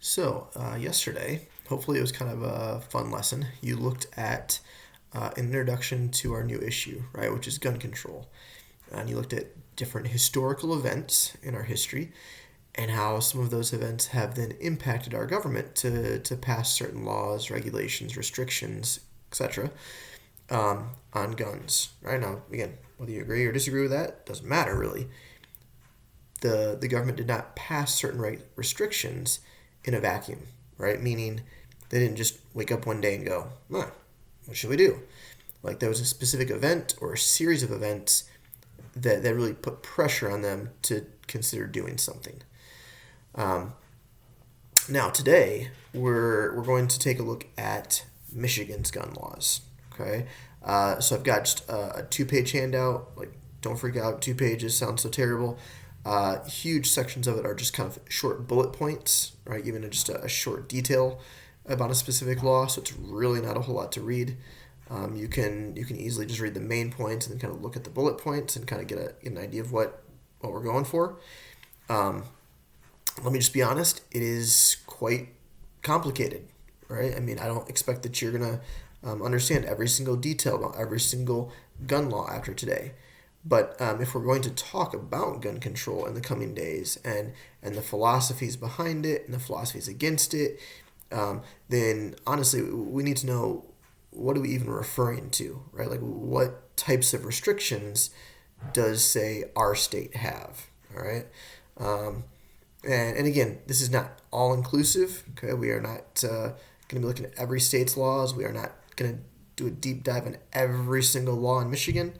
Yesterday, hopefully it was kind of a fun lesson. You looked at an introduction to our new issue, right, which is gun control. And you looked at different historical events in our history and how some of those events have then impacted our government to pass certain laws, regulations, restrictions, etc. On guns. Right now, again, whether you agree or disagree with that doesn't matter really. The government did not pass certain restrictions in a vacuum, right? Meaning they didn't just wake up one day and go, what should we do? Like there was a specific event or a series of events that really put pressure on them to consider doing something. Now today we're going to take a look at Michigan's gun laws. Okay, so I've got just a 2-page handout. Like, don't freak out. 2 pages sounds so terrible. Huge sections of it are just kind of short bullet points, right? Even just a short detail about a specific law, so it's really not a whole lot to read. You can easily just read the main points and then kind of look at the bullet points and kind of get an idea of what we're going for. Let me just be honest, it is quite complicated, right? I mean, I don't expect that you're going to understand every single detail about every single gun law after today. But if we're going to talk about gun control in the coming days and the philosophies behind it and the philosophies against it, then honestly, we need to know, what are we even referring to, right? Like, what types of restrictions does, say, our state have, all right? And again, this is not all-inclusive, okay? We are not going to be looking at every state's laws. We are not going to do a deep dive on every single law in Michigan,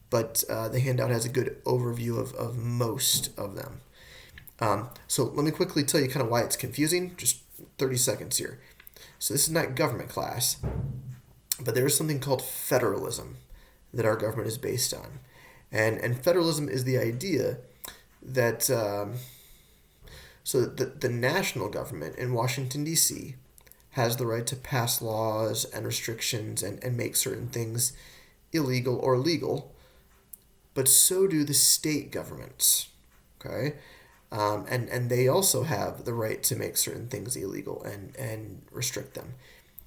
but the handout has a good overview of most of them. So let me quickly tell you kind of why it's confusing, just 30 seconds here. So this is not government class, but there is something called federalism that our government is based on. And federalism is the idea that the national government in Washington, D.C. has the right to pass laws and restrictions and make certain things illegal or legal, but so do the state governments, okay? And they also have the right to make certain things illegal and restrict them.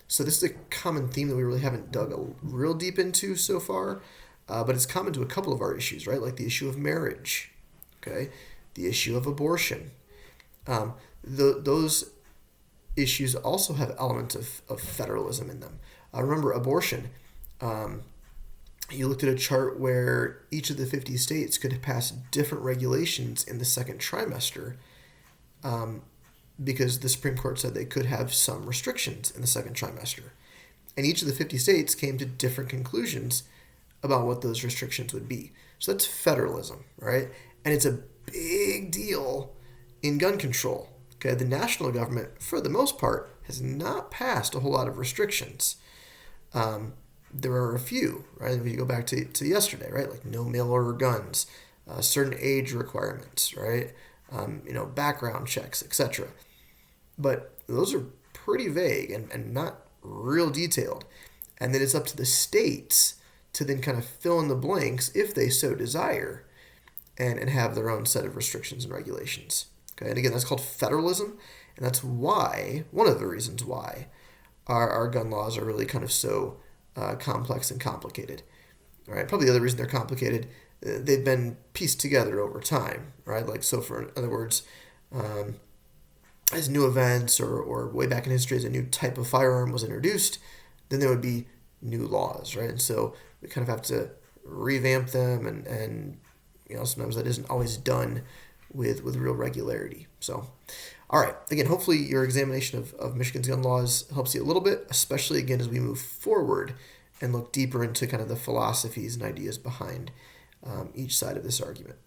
So this is a common theme that we really haven't dug real deep into so far, but it's common to a couple of our issues, right? Like the issue of marriage, okay? The issue of abortion. Those issues also have elements of federalism in them. Remember, abortion, you looked at a chart where each of the 50 states could pass different regulations in the second trimester because the Supreme Court said they could have some restrictions in the second trimester. And each of the 50 states came to different conclusions about what those restrictions would be. So that's federalism, right? And it's a big deal in gun control. Okay, the national government, for the most part, has not passed a whole lot of restrictions. There are a few, right? If you go back to yesterday, right? Like no mail order guns, certain age requirements, right? Background checks, etc. But those are pretty vague and not real detailed. And then it's up to the states to then kind of fill in the blanks if they so desire and have their own set of restrictions and regulations. Okay, and again, that's called federalism, and that's why, one of the reasons why, our gun laws are really kind of so complex and complicated. All right, probably the other reason they're complicated, they've been pieced together over time, right? Like, so for, in other words, as new events or way back in history as a new type of firearm was introduced, then there would be new laws, right? And so we kind of have to revamp them, and sometimes that isn't always done with real regularity. So, all right, again, hopefully your examination of Michigan's gun laws helps you a little bit, especially, again, as we move forward and look deeper into kind of the philosophies and ideas behind each side of this argument.